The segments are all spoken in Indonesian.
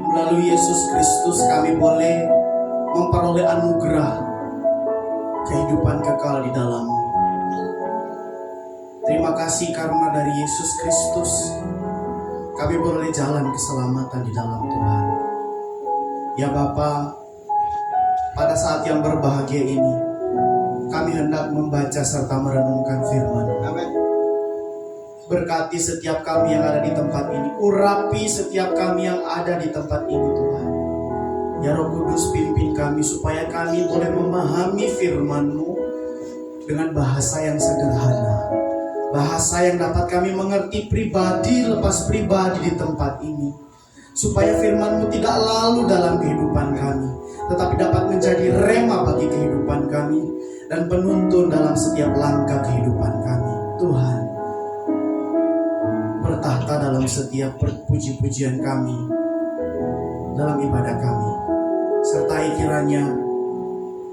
melalui Yesus Kristus kami boleh memperoleh anugerah kehidupan kekal di dalam-Mu. Terima kasih karena dari Yesus Kristus kami boleh jalan keselamatan di dalam Tuhan. Ya Bapa, pada saat yang berbahagia ini kami hendak membaca serta merenungkan firman. Amin. Berkati setiap kami yang ada di tempat ini. Urapi setiap kami yang ada di tempat ini Tuhan. Ya Roh Kudus, pimpin kami supaya kami boleh memahami firman-Mu dengan bahasa yang sederhana. Bahasa yang dapat kami mengerti pribadi lepas pribadi di tempat ini. Supaya firman-Mu tidak lalu dalam kehidupan kami, tetapi dapat menjadi rema bagi kehidupan kami dan penuntun dalam setiap langkah kehidupan kami. Tuhan, bertahta dalam setiap puji-pujian kami, dalam ibadah kami. Sertai kiranya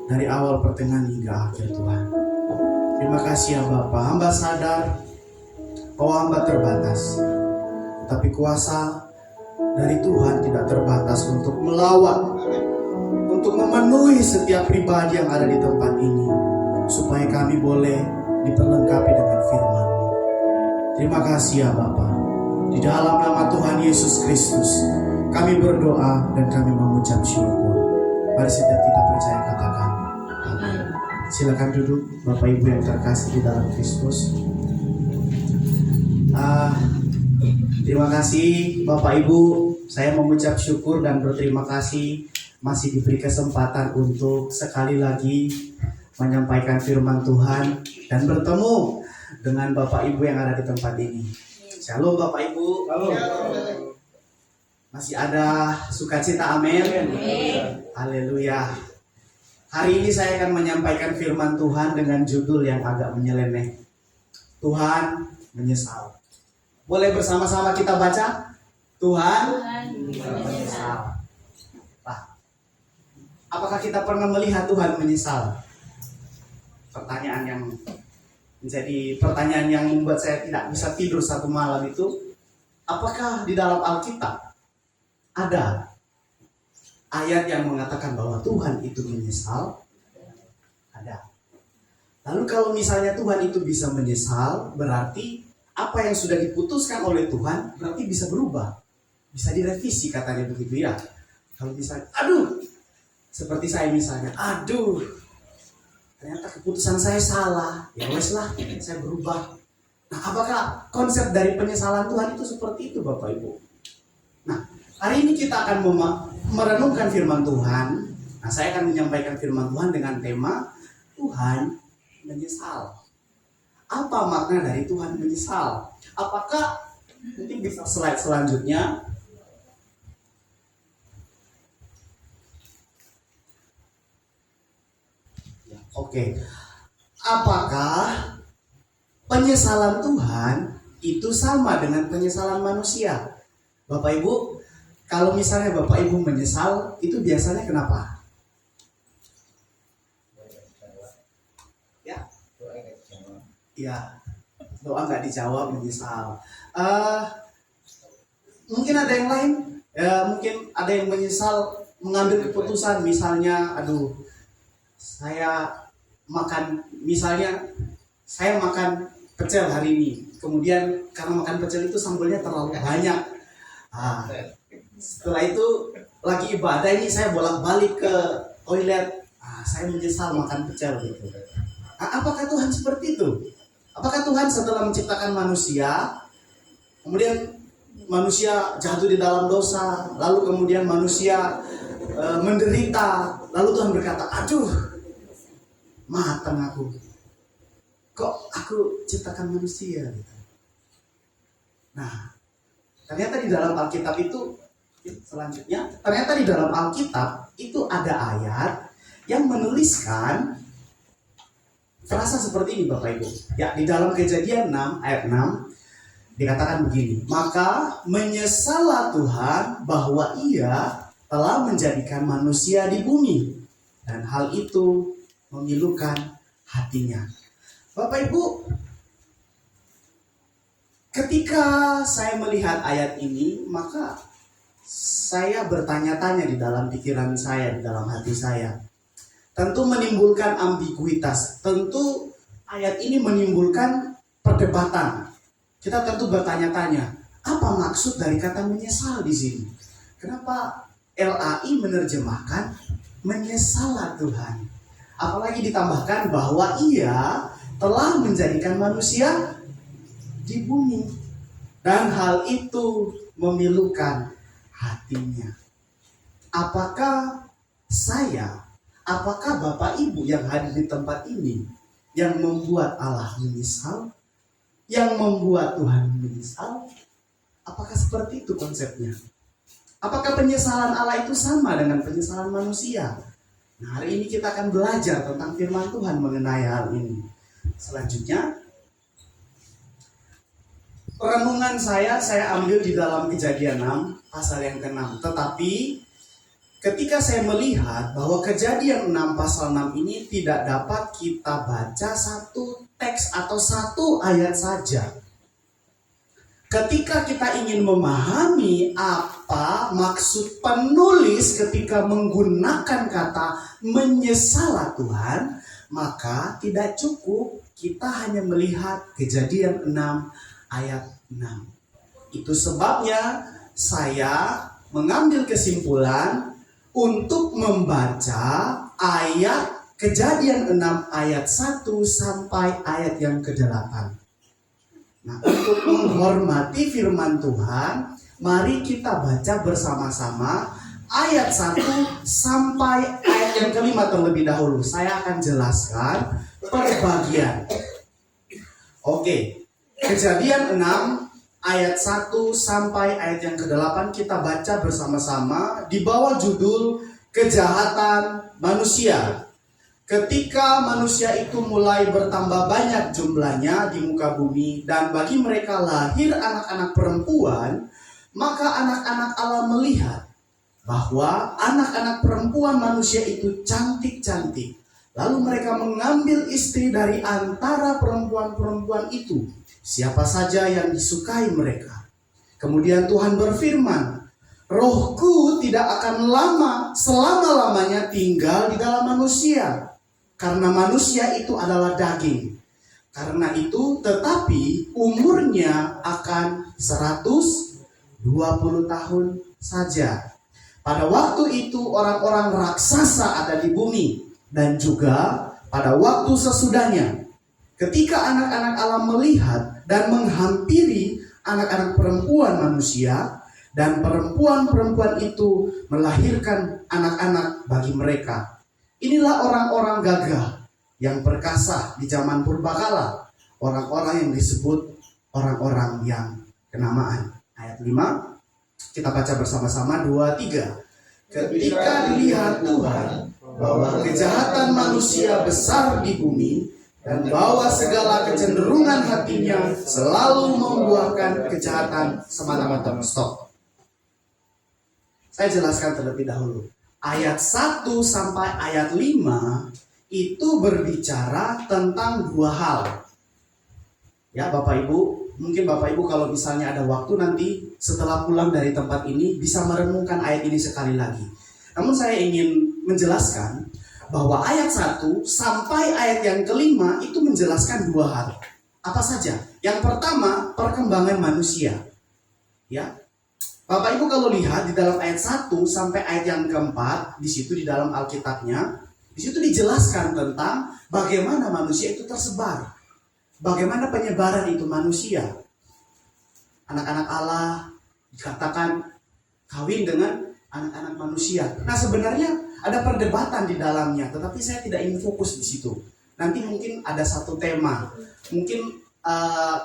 dari awal pertengahan hingga akhir Tuhan. Terima kasih ya Bapa. Hamba sadar bahwa hamba terbatas, tapi kuasa dari Tuhan tidak terbatas untuk melawat, untuk memenuhi setiap pribadi yang ada di tempat ini, supaya kami boleh diperlengkapi dengan firman-Mu. Terima kasih ya Bapa. Di dalam nama Tuhan Yesus Kristus kami berdoa dan kami mengucap syukur. Mari setiap kita percaya katakan amin. Silakan duduk Bapak Ibu yang terkasih di dalam Kristus. Terima kasih Bapak Ibu. Saya mengucap syukur dan berterima kasih masih diberi kesempatan untuk sekali lagi menyampaikan firman Tuhan dan bertemu dengan Bapak Ibu yang ada di tempat ini. Shalom Bapak Ibu. Shalom. Masih ada sukacita, amin. Haleluya. Hari ini saya akan menyampaikan firman Tuhan dengan judul yang agak menyeleneh. Tuhan menyesal. Boleh bersama-sama kita baca? Tuhan menyesal. Nah, apakah kita pernah melihat Tuhan menyesal? Pertanyaan yang menjadi pertanyaan yang membuat saya tidak bisa tidur satu malam itu, apakah di dalam Alkitab ada ayat yang mengatakan bahwa Tuhan itu menyesal? Ada. Lalu kalau misalnya Tuhan itu bisa menyesal, berarti apa yang sudah diputuskan oleh Tuhan berarti bisa berubah, bisa direvisi, katanya begitu ya. Kalau misalnya, seperti saya misalnya, ternyata keputusan saya salah, ya wes lah, saya berubah. Nah, apakah konsep dari penyesalan Tuhan itu seperti itu Bapak Ibu? Nah, hari ini kita akan merenungkan firman Tuhan. Nah, saya akan menyampaikan firman Tuhan dengan tema Tuhan menyesal. Apa makna dari Tuhan menyesal? Apakah, mungkin bisa slide selanjutnya. Oke. Apakah penyesalan Tuhan itu sama dengan penyesalan manusia? Bapak Ibu, kalau misalnya Bapak Ibu menyesal, itu biasanya kenapa? Ya, doa nggak dijawab, menyesal. Mungkin ada yang lain, mungkin ada yang menyesal mengambil keputusan, misalnya, saya makan pecel hari ini, kemudian karena makan pecel itu sambalnya terlalu banyak. Setelah itu lagi ibadah ini saya bolak-balik ke toilet, saya menyesal makan pecel gitu. Apakah Tuhan seperti itu? Apakah Tuhan setelah menciptakan manusia, kemudian manusia jatuh di dalam dosa, lalu kemudian manusia menderita, lalu Tuhan berkata, matang aku, kok aku ciptakan manusia gitu. Nah, ternyata di dalam Alkitab itu, selanjutnya, ternyata di dalam Alkitab itu ada ayat yang menuliskan frasa seperti ini Bapak Ibu. Ya, di dalam Kejadian 6 ayat 6 dikatakan begini, maka menyesallah Tuhan bahwa Ia telah menjadikan manusia di bumi, dan hal itu memilukan hatinya. Bapak Ibu, ketika saya melihat ayat ini, maka saya bertanya-tanya di dalam pikiran saya, di dalam hati saya. Tentu menimbulkan ambiguitas. Tentu ayat ini menimbulkan perdebatan. Kita tentu bertanya-tanya, apa maksud dari kata menyesal di sini? Kenapa LAI menerjemahkan menyesallah Tuhan? Apalagi ditambahkan bahwa ia telah menjadikan manusia di bumi. Dan hal itu memilukan hatinya. Apakah Bapak Ibu yang hadir di tempat ini yang membuat Allah menyesal? Yang membuat Tuhan menyesal? Apakah seperti itu konsepnya? Apakah penyesalan Allah itu sama dengan penyesalan manusia? Nah, hari ini kita akan belajar tentang firman Tuhan mengenai hal ini. Selanjutnya, renungan saya ambil di dalam Kejadian 6 pasal yang ke-6. Tetapi ketika saya melihat bahwa Kejadian 6 pasal 6 ini tidak dapat kita baca satu teks atau satu ayat saja. Ketika kita ingin memahami apa maksud penulis ketika menggunakan kata menyesallah Tuhan, maka tidak cukup kita hanya melihat Kejadian 6 ayat 6. Itu sebabnya saya mengambil kesimpulan untuk membaca ayat Kejadian 6 ayat 1 sampai ayat yang ke-8. Nah, untuk menghormati firman Tuhan, mari kita baca bersama-sama ayat 1 sampai ayat yang ke-5 terlebih dahulu. Saya akan jelaskan per bagian. Oke. Kejadian 6 ayat 1 sampai ayat yang ke-8 kita baca bersama-sama di bawah judul kejahatan manusia. Ketika manusia itu mulai bertambah banyak jumlahnya di muka bumi dan bagi mereka lahir anak-anak perempuan, maka anak-anak Allah melihat bahwa anak-anak perempuan manusia itu cantik-cantik. Lalu mereka mengambil istri dari antara perempuan-perempuan itu, siapa saja yang disukai mereka. Kemudian Tuhan berfirman, Rohku tidak akan selama-lamanya tinggal di dalam manusia, karena manusia itu adalah daging. Karena itu tetapi umurnya akan 120 tahun saja. Pada waktu itu orang-orang raksasa ada di bumi, dan juga pada waktu sesudahnya, ketika anak-anak Allah melihat dan menghampiri anak-anak perempuan manusia, dan perempuan-perempuan itu melahirkan anak-anak bagi mereka. Inilah orang-orang gagah yang perkasa di zaman purbakala, orang-orang yang disebut orang-orang yang kenamaan. Ayat 5, kita baca bersama-sama 2, 3. Ketika dilihat Tuhan bahwa kejahatan manusia besar di bumi, dan bahwa segala kecenderungan hatinya selalu membuahkan kejahatan semata-mata. Stop. Saya jelaskan terlebih dahulu. Ayat 1 sampai ayat 5 itu berbicara tentang dua hal. Ya Bapak Ibu, mungkin Bapak Ibu kalau misalnya ada waktu nanti setelah pulang dari tempat ini bisa merenungkan ayat ini sekali lagi. Namun saya ingin menjelaskan bahwa ayat 1 sampai ayat yang ke-5 itu menjelaskan dua hal. Apa saja? Yang pertama, perkembangan manusia. Ya. Bapak Ibu kalau lihat di dalam ayat 1 sampai ayat yang ke-4, di situ di dalam Alkitabnya, di situ dijelaskan tentang bagaimana manusia itu tersebar. Bagaimana penyebaran itu manusia. Anak-anak Allah dikatakan kawin dengan anak-anak manusia. Nah, sebenarnya ada perdebatan di dalamnya, tetapi saya tidak ingin fokus di situ. Nanti mungkin ada satu tema. Mungkin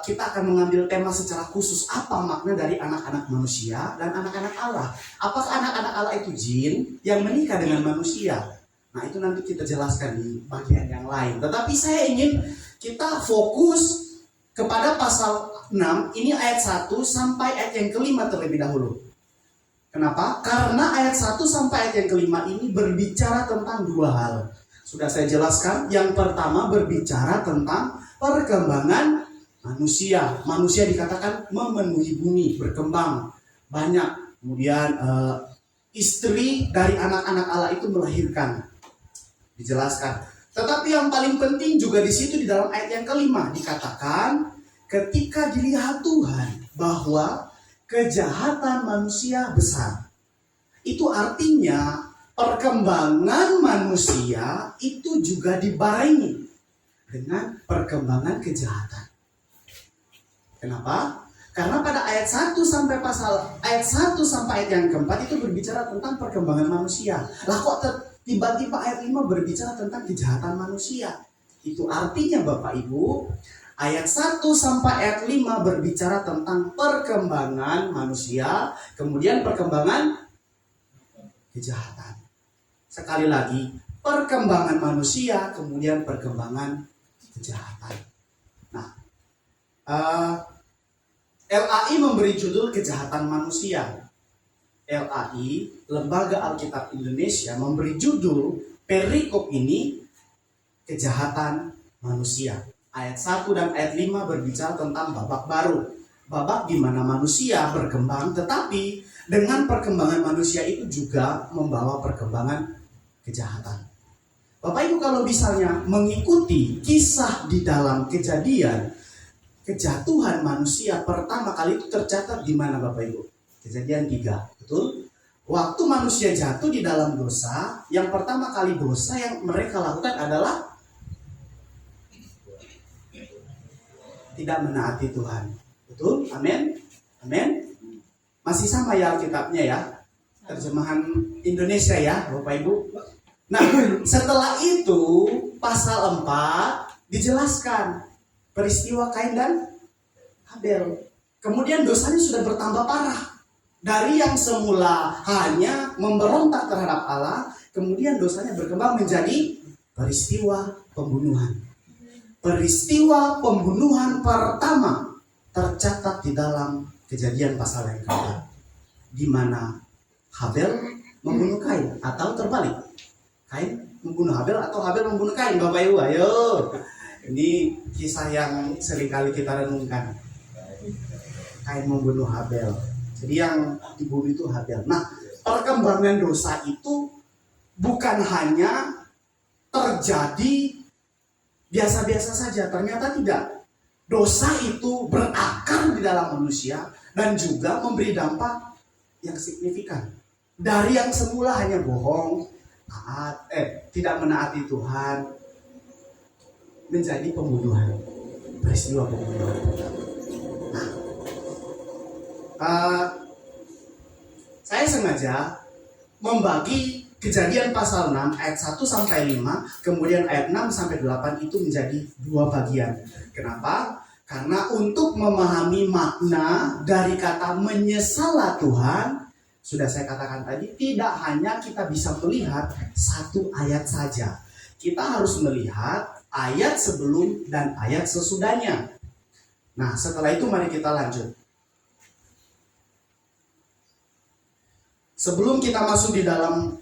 kita akan mengambil tema secara khusus, apa makna dari anak-anak manusia dan anak-anak Allah. Apakah anak-anak Allah itu jin yang menikah dengan manusia? Nah, itu nanti kita jelaskan di bagian yang lain. Tetapi saya ingin kita fokus kepada pasal 6, ini ayat 1 sampai ayat yang ke-5 terlebih dahulu. Kenapa? Karena ayat 1 sampai ayat yang ke-5 ini berbicara tentang dua hal. Sudah saya jelaskan, yang pertama berbicara tentang perkembangan manusia. Manusia dikatakan memenuhi bumi, berkembang, banyak Kemudian istri dari anak-anak Allah itu melahirkan, dijelaskan. Tetapi yang paling penting juga di situ di dalam ayat yang kelima dikatakan, ketika dilihat Tuhan bahwa kejahatan manusia besar. Itu artinya perkembangan manusia itu juga dibarengi dengan perkembangan kejahatan. Kenapa? Karena pada ayat 1 sampai ayat yang keempat itu berbicara tentang perkembangan manusia. Lah kok tiba-tiba ayat 5 berbicara tentang kejahatan manusia? Itu artinya Bapak Ibu, ayat 1 sampai ayat 5 berbicara tentang perkembangan manusia, kemudian perkembangan kejahatan. Sekali lagi, perkembangan manusia, kemudian perkembangan kejahatan. Nah, LAI memberi judul kejahatan manusia. LAI, Lembaga Alkitab Indonesia, memberi judul perikop ini kejahatan manusia. Ayat 1 dan ayat 5 berbicara tentang babak baru. Babak di mana manusia berkembang, tetapi dengan perkembangan manusia itu juga membawa perkembangan kejahatan. Bapak Ibu kalau misalnya mengikuti kisah di dalam Kejadian, kejatuhan manusia pertama kali itu tercatat di mana Bapak Ibu? Kejadian 3, betul? Waktu manusia jatuh di dalam dosa, yang pertama kali dosa yang mereka lakukan adalah tidak menaati Tuhan. Betul? Amin? Amin? Masih sama ya Alkitabnya ya? Terjemahan Indonesia ya Bapak Ibu? Nah, setelah itu pasal 4 dijelaskan peristiwa Kain dan Habel. Kemudian dosanya sudah bertambah parah. Dari yang semula hanya memberontak terhadap Allah, kemudian dosanya berkembang menjadi peristiwa pembunuhan. Peristiwa pembunuhan pertama tercatat di dalam Kejadian pasal yang keempat, di mana Habel membunuh Kain atau terbalik. Kain membunuh Habel atau Habel membunuh Kain. Bapak Ibu, ayo. Ini kisah yang seringkali kita renungkan. Kain membunuh Habel. Jadi yang dibunuh itu Habel. Nah, perkembangan dosa itu bukan hanya terjadi biasa-biasa saja. Ternyata tidak. Dosa itu berakar di dalam manusia dan juga memberi dampak yang signifikan. Dari yang semula hanya bohong, tidak menaati Tuhan, menjadi pembunuhan, peristiwa pembunuhan. Saya sengaja membagi Kejadian pasal 6 ayat 1 sampai 5, kemudian ayat 6 sampai 8 itu menjadi dua bagian. Kenapa? Karena untuk memahami makna dari kata menyesallah Tuhan, sudah saya katakan tadi, tidak hanya kita bisa melihat satu ayat saja. Kita harus melihat ayat sebelum dan ayat sesudahnya. Nah, setelah itu mari kita lanjut. Sebelum kita masuk di dalam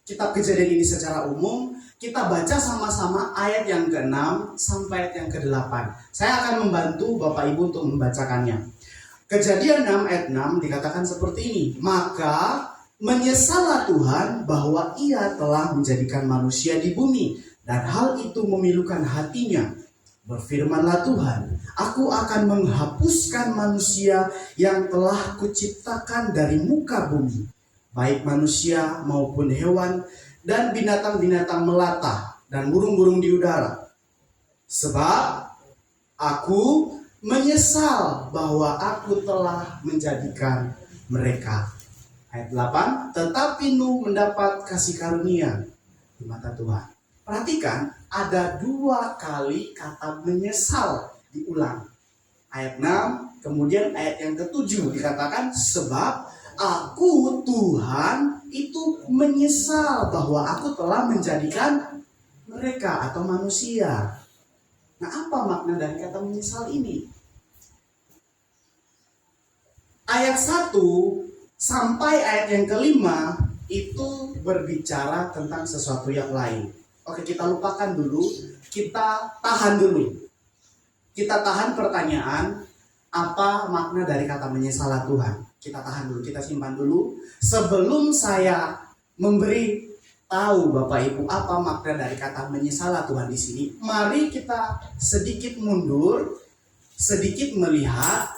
kitab Kejadian ini secara umum, kita baca sama-sama ayat yang ke-6 sampai ayat yang ke-8. Saya akan membantu Bapak Ibu untuk membacakannya. Kejadian 6 ayat 6 dikatakan seperti ini. Maka menyesallah Tuhan bahwa Ia telah menjadikan manusia di bumi, dan hal itu memilukan hatinya. Berfirmanlah Tuhan, aku akan menghapuskan manusia yang telah kuciptakan dari muka bumi, baik manusia maupun hewan, dan binatang-binatang melata, dan burung-burung di udara. Sebab aku menyesal bahwa aku telah menjadikan mereka. Ayat 8, tetapi Nuh mendapat kasih karunia di mata Tuhan. Perhatikan, ada dua kali kata menyesal diulang. Ayat 6, kemudian ayat yang ke-7 dikatakan, sebab aku Tuhan itu menyesal bahwa aku telah menjadikan mereka atau manusia. Nah, apa makna dari kata menyesal ini? Ayat 1 sampai ayat yang ke-5 itu berbicara tentang sesuatu yang lain. Oke, kita lupakan dulu, kita tahan dulu. Kita tahan pertanyaan, apa makna dari kata menyesallah Tuhan? Kita tahan dulu, kita simpan dulu. Sebelum saya memberi tahu Bapak Ibu apa makna dari kata menyesalah Tuhan di sini, mari kita sedikit mundur, sedikit melihat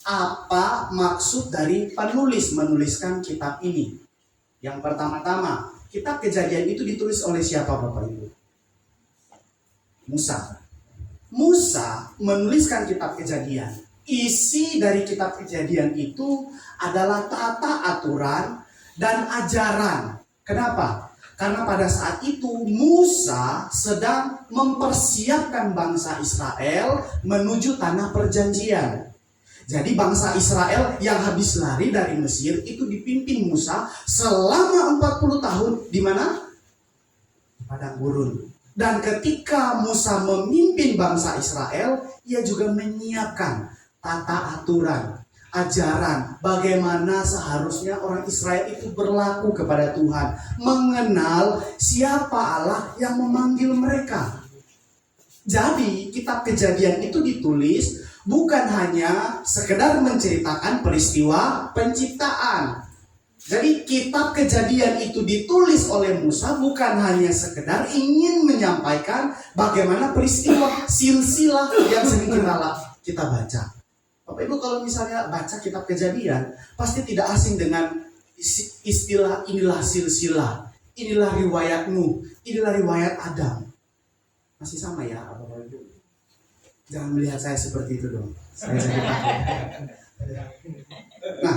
apa maksud dari penulis menuliskan kitab ini. Yang pertama-tama, kitab Kejadian itu ditulis oleh siapa Bapak Ibu? Musa. Musa menuliskan kitab Kejadian. Isi dari kitab Kejadian itu adalah tata aturan dan ajaran. Kenapa? Karena pada saat itu Musa sedang mempersiapkan bangsa Israel menuju tanah perjanjian. Jadi bangsa Israel yang habis lari dari Mesir itu dipimpin Musa selama 40 tahun di mana? Di padang gurun. Dan ketika Musa memimpin bangsa Israel, ia juga menyiapkan tata aturan, ajaran, bagaimana seharusnya orang Israel itu berlaku kepada Tuhan, mengenal siapa Allah yang memanggil mereka. Jadi kitab Kejadian itu ditulis bukan hanya sekedar menceritakan peristiwa penciptaan. Jadi kitab Kejadian itu ditulis oleh Musa bukan hanya sekedar ingin menyampaikan bagaimana peristiwa silsilah yang sering kita baca. Bapak Ibu kalau misalnya baca kitab Kejadian, pasti tidak asing dengan istilah inilah silsilah, inilah riwayat Nuh, inilah riwayat Adam. Masih sama ya Bapak Ibu? Jangan melihat saya seperti itu dong. Saya jadi takut. Nah,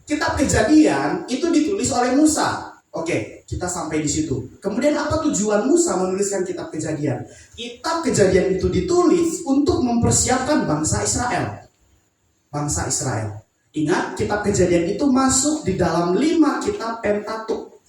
kitab Kejadian itu ditulis oleh Musa. Oke, kita sampai di situ. Kemudian apa tujuan Musa menuliskan kitab Kejadian? Kitab Kejadian itu ditulis untuk mempersiapkan bangsa Israel. Bangsa Israel. Ingat, kitab Kejadian itu masuk di dalam 5 kitab Pentatuk.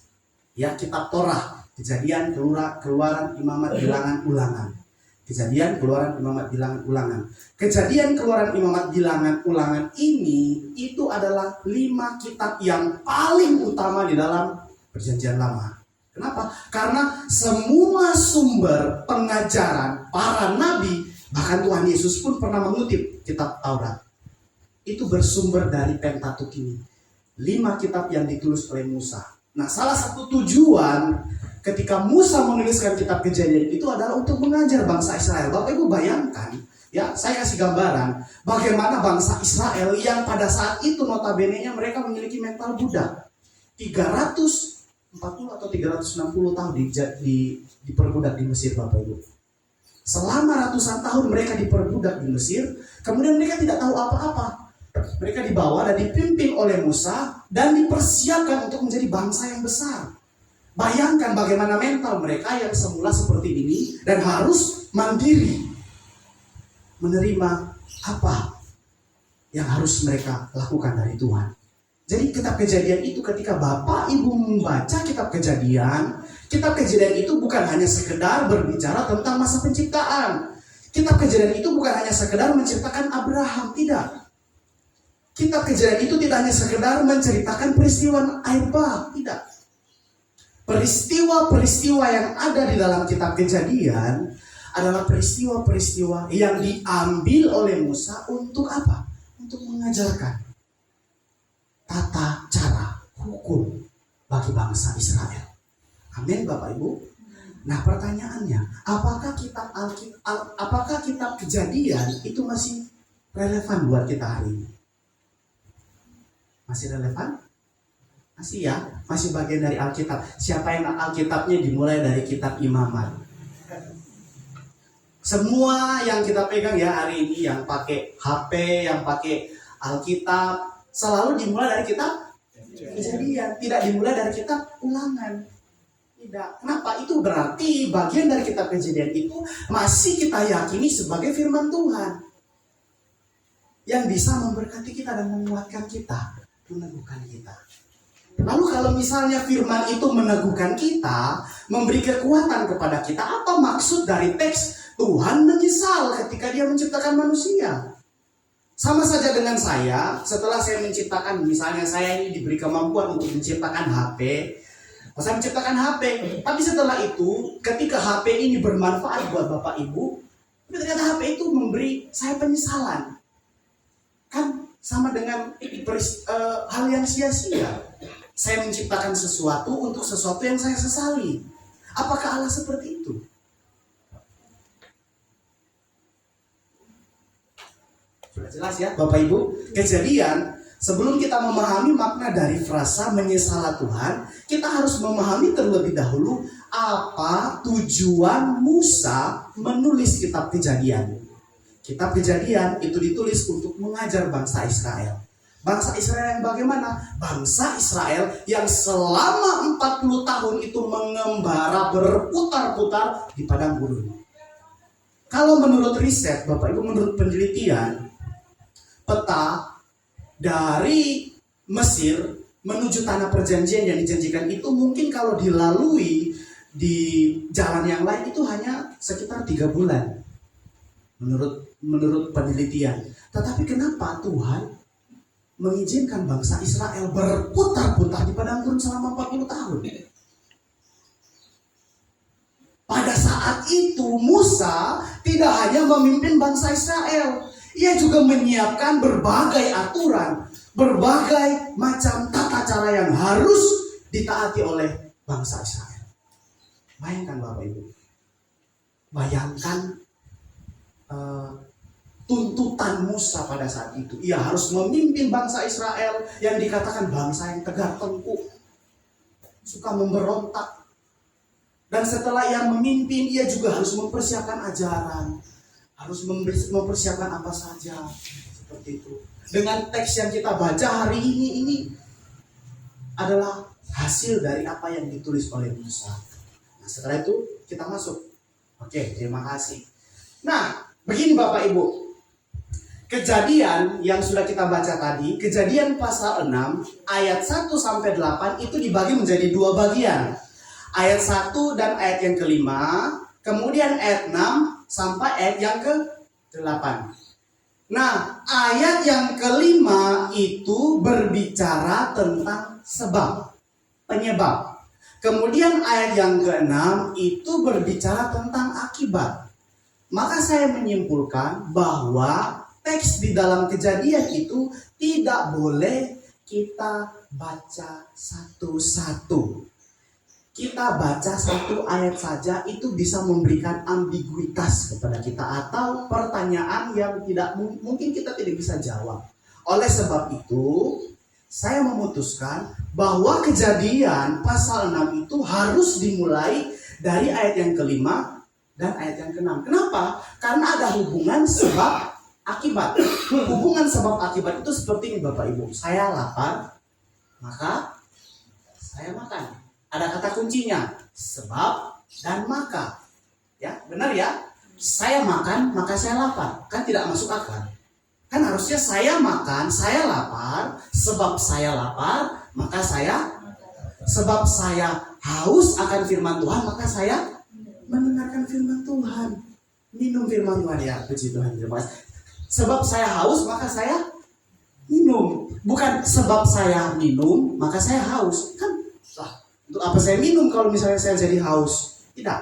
Ya, kitab Torah. Kejadian, Keluaran, Imamat, Bilangan, Ulangan. Kejadian, Keluaran, Imamat, Bilangan, Ulangan. Kejadian, Keluaran, Imamat, Bilangan, Ulangan ini itu adalah 5 kitab yang paling utama di dalam Perjanjian Lama. Kenapa? Karena semua sumber pengajaran para nabi, bahkan Tuhan Yesus pun pernah mengutip kitab Taurat. Itu bersumber dari Pentatuk ini. 5 kitab yang ditulis oleh Musa. Nah, salah satu tujuan ketika Musa menuliskan kitab Kejadian itu adalah untuk mengajar bangsa Israel. Bapak Ibu bayangkan, ya, saya kasih gambaran bagaimana bangsa Israel yang pada saat itu notabene-nya mereka memiliki mental budak. 340 atau 360 tahun diperbudak di Mesir, Bapak Ibu. Selama ratusan tahun mereka diperbudak di Mesir, kemudian mereka tidak tahu apa-apa. Mereka dibawa dan dipimpin oleh Musa dan dipersiapkan untuk menjadi bangsa yang besar. Bayangkan bagaimana mental mereka yang semula seperti ini dan harus mandiri menerima apa yang harus mereka lakukan dari Tuhan. Jadi kitab Kejadian itu ketika Bapak Ibu membaca kitab Kejadian itu bukan hanya sekedar berbicara tentang masa penciptaan. Kitab Kejadian itu bukan hanya sekedar menceritakan Abraham, tidak. Kitab Kejadian itu tidak hanya sekedar menceritakan peristiwa air bah, tidak. Peristiwa-peristiwa yang ada di dalam kitab Kejadian adalah peristiwa-peristiwa yang diambil oleh Musa untuk apa? Untuk mengajarkan tata cara hukum bagi bangsa Israel. Amin Bapak Ibu. Nah pertanyaannya, apakah kitab Kejadian itu masih relevan buat kita hari ini? Masih relevan? Masih ya, masih bagian dari Alkitab. Siapa yang Alkitabnya dimulai dari kitab Imamat. Semua yang kita pegang ya hari ini, yang pakai HP, yang pakai Alkitab, selalu dimulai dari kitab Kejadian, tidak dimulai dari kitab Ulangan. Tidak. Kenapa? Itu berarti bagian dari kitab Kejadian itu masih kita yakini sebagai firman Tuhan yang bisa memberkati kita dan menguatkan kita, meneguhkan kita. Lalu kalau misalnya firman itu meneguhkan kita, memberi kekuatan kepada kita, apa maksud dari teks Tuhan menyesal ketika dia menciptakan manusia? Sama saja dengan saya, setelah saya menciptakan, misalnya saya ini diberi kemampuan untuk menciptakan HP, saya menciptakan HP, tapi setelah itu, ketika HP ini bermanfaat buat Bapak Ibu, tapi ternyata HP itu memberi saya penyesalan. Kan sama dengan hal yang sia-sia. Saya menciptakan sesuatu untuk sesuatu yang saya sesali. Apakah Allah seperti itu? Sudah jelas ya Bapak Ibu. Kejadian, sebelum kita memahami makna dari frasa menyesalah Tuhan, kita harus memahami terlebih dahulu apa tujuan Musa menulis kitab Kejadian. Kitab Kejadian itu ditulis untuk mengajar bangsa Israel. Bangsa Israel yang bagaimana? Bangsa Israel yang selama 40 tahun itu mengembara berputar-putar di padang gurun. Kalau menurut riset, Bapak Ibu, menurut penelitian, peta dari Mesir menuju tanah perjanjian yang dijanjikan itu mungkin kalau dilalui di jalan yang lain itu hanya sekitar 3 bulan. Menurut penelitian. Tetapi kenapa Tuhan mengizinkan bangsa Israel berputar-putar di padang gurun selama 40 tahun? Pada saat itu Musa tidak hanya memimpin bangsa Israel, ia juga menyiapkan berbagai aturan, berbagai macam tata cara yang harus ditaati oleh bangsa Israel. Bayangkan Bapak Ibu, bayangkan tuntutan Musa pada saat itu. Ia harus memimpin bangsa Israel yang dikatakan bangsa yang tegar tengkuk, suka memberontak. Dan setelah ia memimpin, ia juga harus mempersiapkan ajaran, harus mempersiapkan apa saja, seperti itu. Dengan teks yang kita baca hari ini adalah hasil dari apa yang ditulis oleh Musa. Nah, setelah itu kita masuk. Oke, terima kasih. Nah, begini Bapak Ibu. Kejadian yang sudah kita baca tadi, Kejadian pasal 6 ayat 1 sampai 8 itu dibagi menjadi 2 bagian. Ayat 1 dan ayat yang kelima, kemudian ayat 6 sampai ayat yang ke-8. Nah, ayat yang kelima itu berbicara tentang sebab, penyebab. Kemudian ayat yang ke-6 itu berbicara tentang akibat. Maka saya menyimpulkan bahwa teks di dalam Kejadian itu tidak boleh kita baca satu-satu. Kita baca satu ayat saja itu bisa memberikan ambiguitas kepada kita atau pertanyaan yang tidak mungkin kita tidak bisa jawab. Oleh sebab itu, saya memutuskan bahwa Kejadian pasal 6 itu harus dimulai dari ayat yang kelima dan ayat yang ke-6. Kenapa? Karena ada hubungan sebab akibat. Hubungan sebab akibat itu seperti ini Bapak Ibu. Saya lapar, maka saya makan. Ada kata kuncinya, sebab dan maka. Ya, benar ya? Saya makan, maka saya lapar. Kan tidak masuk akal. Kan harusnya saya makan, saya lapar, sebab saya lapar, maka sebab saya haus akan firman Tuhan, maka saya mendengarkan firman Tuhan. Minum firman Tuhan, ya, puji Tuhan. Terima kasih. Sebab saya haus, maka saya minum. Bukan sebab saya minum, maka saya haus. Kan, untuk apa saya minum kalau misalnya saya jadi haus? Tidak.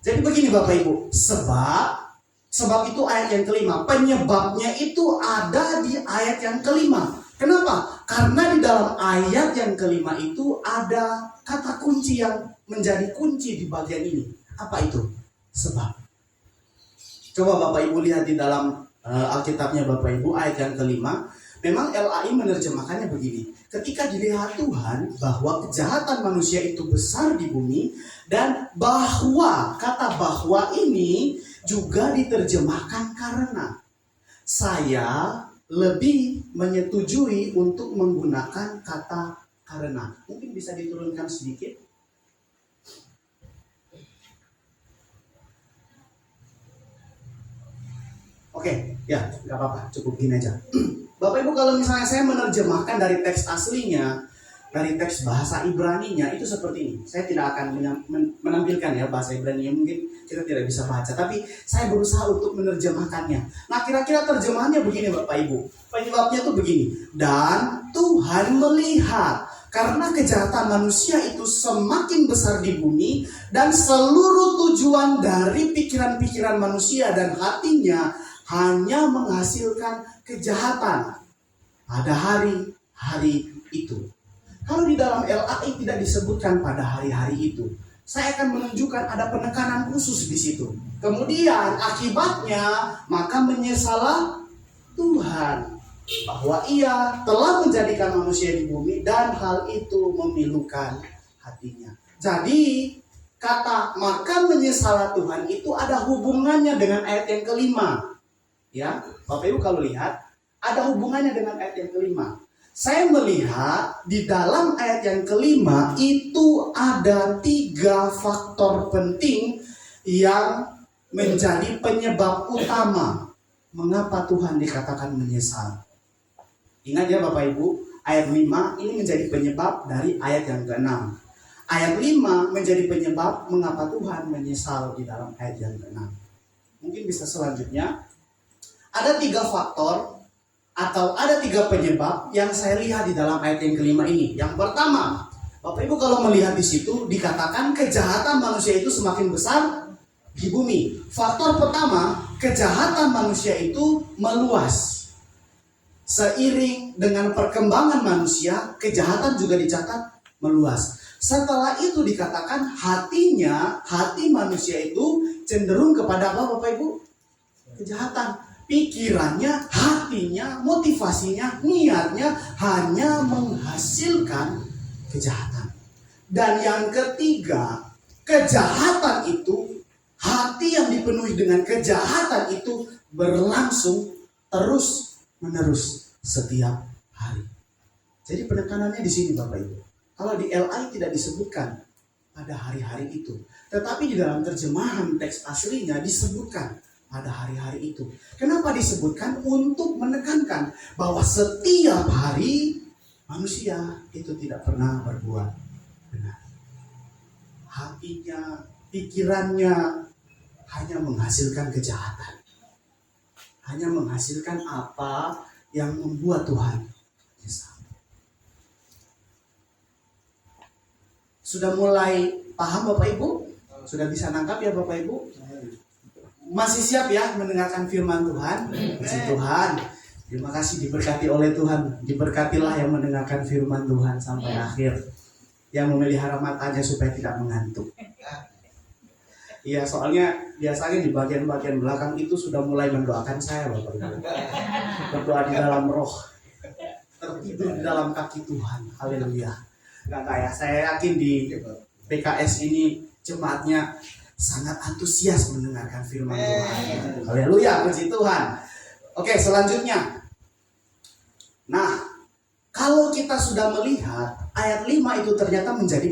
Jadi begini Bapak Ibu, sebab itu ayat yang kelima. Penyebabnya itu ada di ayat yang kelima. Kenapa? Karena di dalam ayat yang kelima itu ada kata kunci yang menjadi kunci di bagian ini. Apa itu? Sebab. Coba Bapak Ibu lihat di dalam Alkitabnya Bapak Ibu, ayat yang kelima. Memang LAI menerjemahkannya begini. Ketika dilihat Tuhan bahwa kejahatan manusia itu besar di bumi, dan bahwa, kata bahwa ini juga diterjemahkan karena. Saya lebih menyetujui untuk menggunakan kata karena. Mungkin bisa diturunkan sedikit. Oke, ya, nggak apa-apa, cukup gini aja. Bapak Ibu, kalau misalnya saya menerjemahkan dari teks aslinya, dari teks bahasa Ibraninya, itu seperti ini. Saya tidak akan menampilkan ya bahasa Ibrani, mungkin kita tidak bisa baca, tapi saya berusaha untuk menerjemahkannya. Nah, kira-kira terjemahannya begini Bapak Ibu. Penyebabnya tuh begini. Dan Tuhan melihat karena kejahatan manusia itu semakin besar di bumi, dan seluruh tujuan dari pikiran-pikiran manusia dan hatinya hanya menghasilkan kejahatan. pada hari-hari itu. Kalau di dalam LAI tidak disebutkan pada hari-hari itu, saya akan menunjukkan ada penekanan khusus di situ. Kemudian akibatnya maka menyesalah Tuhan bahwa Ia telah menjadikan manusia di bumi dan hal itu memilukan hatinya. Jadi kata maka menyesalah Tuhan itu ada hubungannya dengan ayat yang kelima. Ya, Bapak Ibu kalau lihat ada hubungannya dengan ayat yang kelima. Saya melihat di dalam ayat yang kelima itu ada 3 faktor penting yang menjadi penyebab utama mengapa Tuhan dikatakan menyesal. Ingat ya Bapak Ibu, ayat 5 ini menjadi penyebab dari ayat yang ke-6. Ayat 5 menjadi penyebab mengapa Tuhan menyesal di dalam ayat yang ke-6. Mungkin bisa selanjutnya. Ada 3 faktor atau ada 3 penyebab yang saya lihat di dalam ayat yang kelima ini. Yang pertama, Bapak Ibu kalau melihat di situ dikatakan kejahatan manusia itu semakin besar di bumi. Faktor pertama, kejahatan manusia itu meluas. Seiring dengan perkembangan manusia, kejahatan juga dicatat meluas. Setelah itu dikatakan hati manusia itu cenderung kepada apa Bapak Ibu? Kejahatan. Pikirannya, hatinya, motivasinya, niatnya hanya menghasilkan kejahatan. Dan yang ketiga, kejahatan itu, hati yang dipenuhi dengan kejahatan itu berlangsung terus menerus setiap hari. Jadi penekanannya di sini Bapak Ibu. Kalau di LI tidak disebutkan pada hari-hari itu, tetapi di dalam terjemahan teks aslinya disebutkan pada hari-hari itu. Kenapa disebutkan? Untuk menekankan bahwa setiap hari manusia itu tidak pernah berbuat benar. Hatinya, pikirannya hanya menghasilkan kejahatan. Hanya menghasilkan apa yang membuat Tuhan menyesal. Sudah mulai paham Bapak Ibu? Sudah bisa nangkap ya Bapak Ibu? Masih siap ya mendengarkan firman Tuhan? Puji Tuhan. Terima kasih diberkati oleh Tuhan. Diberkatilah yang mendengarkan firman Tuhan sampai akhir. Yang memelihara matanya supaya tidak mengantuk. Iya, soalnya biasanya di bagian-bagian belakang itu sudah mulai mendoakan saya Bapak Ibu. Berdoa di dalam roh. Tertidur di dalam kaki Tuhan. Haleluya. Enggak kayak saya yakin di PKS ini jemaatnya sangat antusias mendengarkan firman Tuhan. Haleluya, puji Tuhan. Oke, selanjutnya. Nah, kalau kita sudah melihat ayat 5 itu ternyata menjadi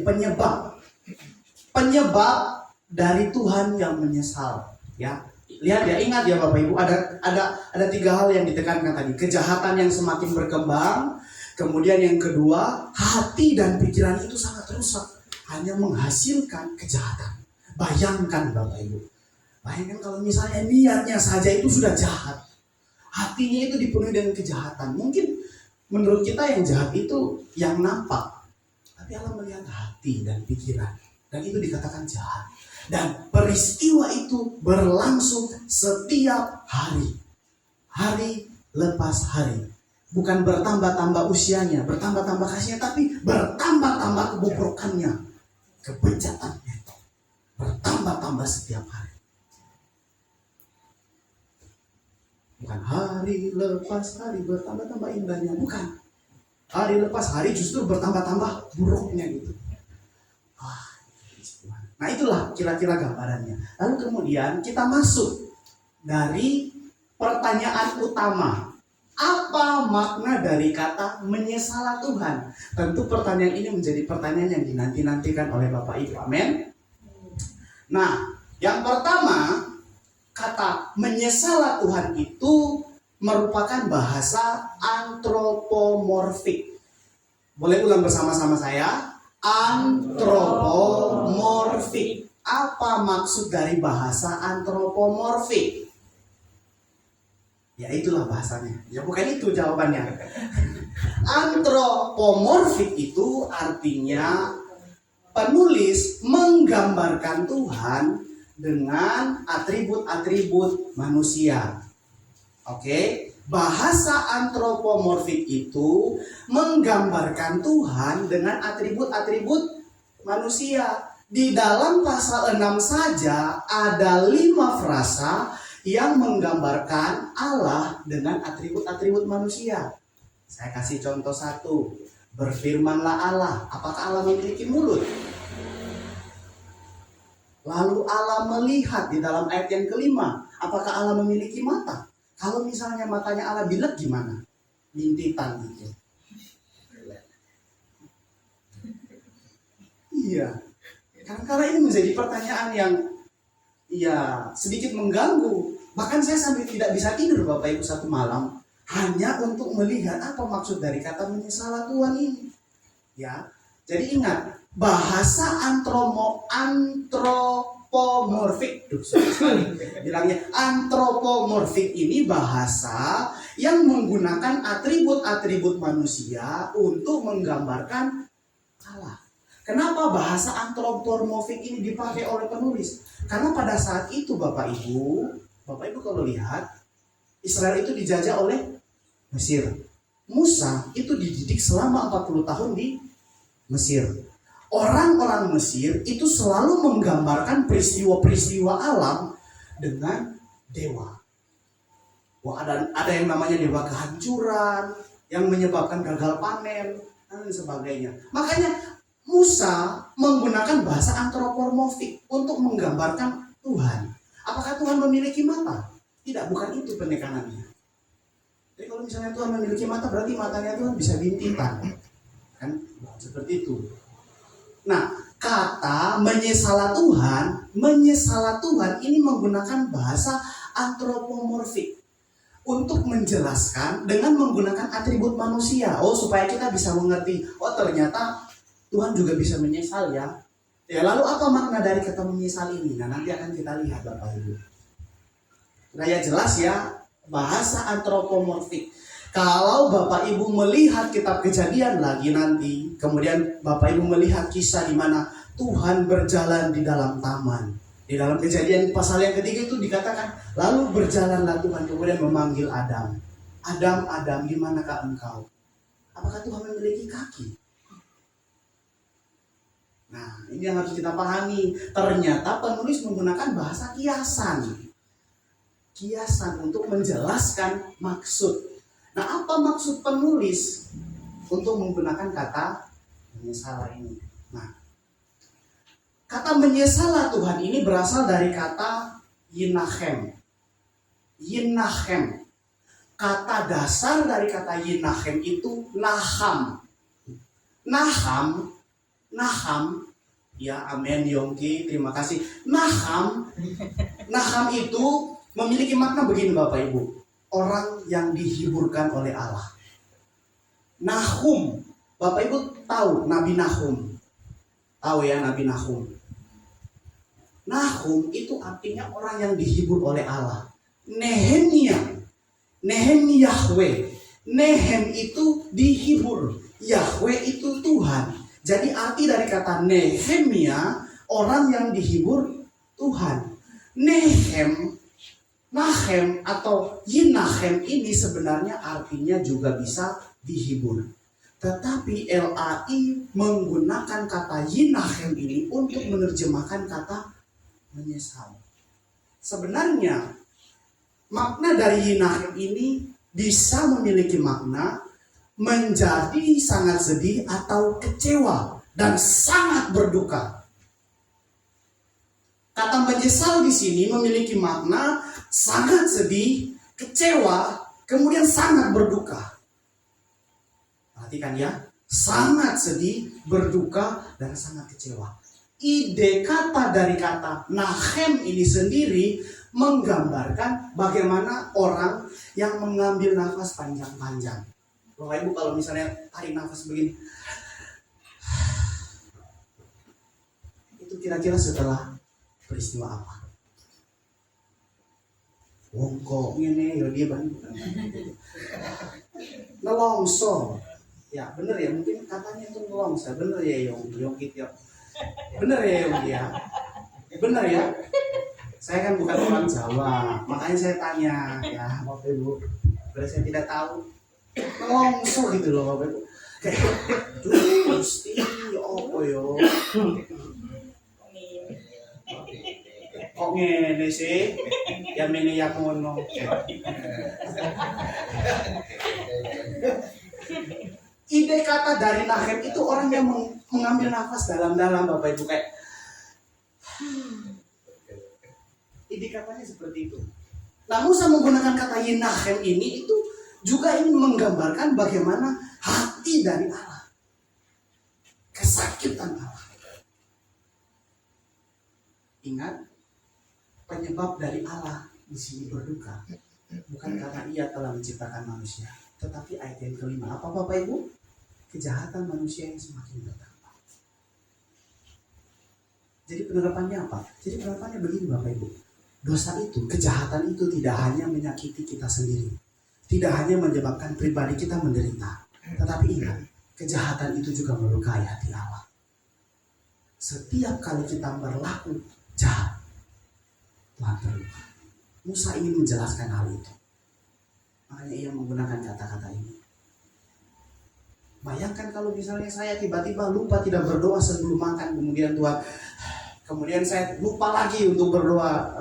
penyebab dari Tuhan yang menyesal, ya. Lihat ya, ingat ya Bapak Ibu, ada 3 hal yang ditekankan tadi. Kejahatan yang semakin berkembang, kemudian yang kedua, hati dan pikiran itu sangat rusak, hanya menghasilkan kejahatan. Bayangkan Bapak Ibu, bayangkan kalau misalnya niatnya saja itu sudah jahat, hatinya itu dipenuhi dengan kejahatan. Mungkin menurut kita yang jahat itu yang nampak, tapi Allah melihat hati dan pikiran, dan itu dikatakan jahat. Dan peristiwa itu berlangsung setiap hari, hari lepas hari. Bukan bertambah-tambah usianya, bertambah-tambah kasihnya, tapi bertambah-tambah kebobrokannya, kebejatannya. Bertambah-tambah setiap hari. Bukan hari lepas hari bertambah-tambah indahnya. Bukan. Hari lepas hari justru bertambah-tambah buruknya gitu. Nah itulah kira-kira gambarannya. Lalu kemudian kita masuk dari pertanyaan utama. Apa makna dari kata menyesalah Tuhan? Tentu pertanyaan ini menjadi pertanyaan yang dinanti-nantikan oleh Bapak Ibu. Amin. Nah, yang pertama, kata menyesalah Tuhan itu merupakan bahasa antropomorfik. Boleh ulang bersama-sama saya? Antropomorfik. Apa maksud dari bahasa antropomorfik? Ya itulah bahasanya. Ya bukan itu jawabannya. Antropomorfik itu artinya penulis menggambarkan Tuhan dengan atribut-atribut manusia. Oke, Bahasa antropomorfik itu menggambarkan Tuhan dengan atribut-atribut manusia. Di dalam pasal 6 saja ada 5 frasa yang menggambarkan Allah dengan atribut-atribut manusia. Saya kasih contoh satu. Berfirmanlah Allah. Apakah Allah memiliki mulut? Lalu Allah melihat di dalam ayat yang kelima. Apakah Allah memiliki mata? Kalau misalnya matanya Allah bilet gimana? Bintitan gitu. Iya. Karena ini menjadi pertanyaan yang sedikit mengganggu. Bahkan saya sampai tidak bisa tidur Bapak Ibu satu malam hanya untuk melihat apa maksud dari kata menyesalah Tuhan ini. Ya. Jadi ingat, bahasa antropomorfik, bilangnya antropomorfik ini bahasa yang menggunakan atribut-atribut manusia untuk menggambarkan Allah. Kenapa bahasa antropomorfik ini dipakai oleh penulis? Karena pada saat itu Bapak Ibu kalau lihat Israel itu dijajah oleh Mesir. Musa itu dididik selama 40 tahun di Mesir. Orang-orang Mesir itu selalu menggambarkan peristiwa-peristiwa alam dengan dewa. Wah, ada yang namanya dewa kehancuran, yang menyebabkan gagal panen, dan sebagainya. Makanya Musa menggunakan bahasa antropomorfik untuk menggambarkan Tuhan. Apakah Tuhan memiliki mata? Tidak, bukan itu penekanannya. Jadi kalau misalnya Tuhan memiliki mata, berarti matanya Tuhan bisa bintitan. Kan? Seperti itu. Nah, kata menyesalah Tuhan ini menggunakan bahasa antropomorfik untuk menjelaskan dengan menggunakan atribut manusia. Oh, supaya kita bisa mengerti, oh ternyata Tuhan juga bisa menyesal ya. Ya, lalu apa makna dari kata menyesal ini? Nah, nanti akan kita lihat Bapak Ibu. Nah, ya jelas ya, bahasa antropomorfik. Kalau Bapak Ibu melihat kitab Kejadian lagi nanti, kemudian Bapak Ibu melihat kisah di mana Tuhan berjalan di dalam taman. Di dalam Kejadian pasal yang ketiga itu dikatakan, lalu berjalanlah Tuhan kemudian memanggil Adam. Adam, Adam, di manakah engkau? Apakah Tuhan memiliki kaki? Nah, ini yang harus kita pahami. Ternyata penulis menggunakan bahasa kiasan. Kiasan untuk menjelaskan maksud. Nah, apa maksud penulis untuk menggunakan kata menyesalah ini? Nah, kata menyesalah Tuhan ini berasal dari kata yinachem. Yinachem. Kata dasar dari kata yinachem itu naham. Naham, ya amin Yongki, terima kasih. Naham itu memiliki makna begini Bapak Ibu. Orang yang dihiburkan oleh Allah. Nahum, Bapak Ibu tahu Nabi Nahum. Tahu ya Nabi Nahum. Nahum itu artinya orang yang dihibur oleh Allah. Nehemia Yahweh. Nehem itu dihibur. Yahweh itu Tuhan. Jadi arti dari kata Nehemia, orang yang dihibur Tuhan. Nahem atau Yinachem ini sebenarnya artinya juga bisa dihibur. Tetapi LAI menggunakan kata Yinachem ini untuk menerjemahkan kata menyesal. Sebenarnya makna dari Yinachem ini bisa memiliki makna menjadi sangat sedih atau kecewa dan sangat berduka. Kata menyesal di sini memiliki makna sangat sedih, kecewa, kemudian sangat berduka. Perhatikan ya, sangat sedih, berduka, dan sangat kecewa. Ide kata dari kata Nahem ini sendiri menggambarkan bagaimana orang yang mengambil nafas panjang-panjang. Bapak Ibu kalau misalnya tarik nafas begini, itu kira-kira setelah peristiwa apa? Wongko ngene ya dia banget. Nelongso. Ya bener ya, mungkin katanya itu nelongso. Bener ya Yong gitu ya. Bener ya Yong ya. Bener ya. Saya kan bukan orang Jawa, makanya saya tanya ya Bapak Ibu. Kalau saya tidak tahu, ngongso gitu loh Bapak Ibu. Kayak, Gusti, apa yo? Kok ngene sih? Ya mene ya ngono. Ide kata dari Nahem itu orang yang mengambil nafas dalam-dalam Bapak Ibu, kayak ide katanya seperti itu. Nah, Musa menggunakan kata Yinahem ini itu juga ingin menggambarkan bagaimana hati dari Allah, kesakitan Allah. Ingat, penyebab dari Allah di sini berduka bukan karena Ia telah menciptakan manusia, tetapi ayat yang kelima apa Bapak Ibu? Kejahatan manusia yang semakin bertambah. Jadi penerapannya apa? Jadi penerapannya begini Bapak Ibu. Dosa itu, kejahatan itu tidak hanya menyakiti kita sendiri, tidak hanya menyebabkan pribadi kita menderita, tetapi ingat, kejahatan itu juga melukai hati Allah. Setiap kali kita berlaku jahat, Tuhan terluka. Musa ingin menjelaskan hal itu, makanya ia menggunakan kata-kata ini. Bayangkan kalau misalnya saya tiba-tiba lupa tidak berdoa sebelum makan, kemudian saya lupa lagi untuk berdoa,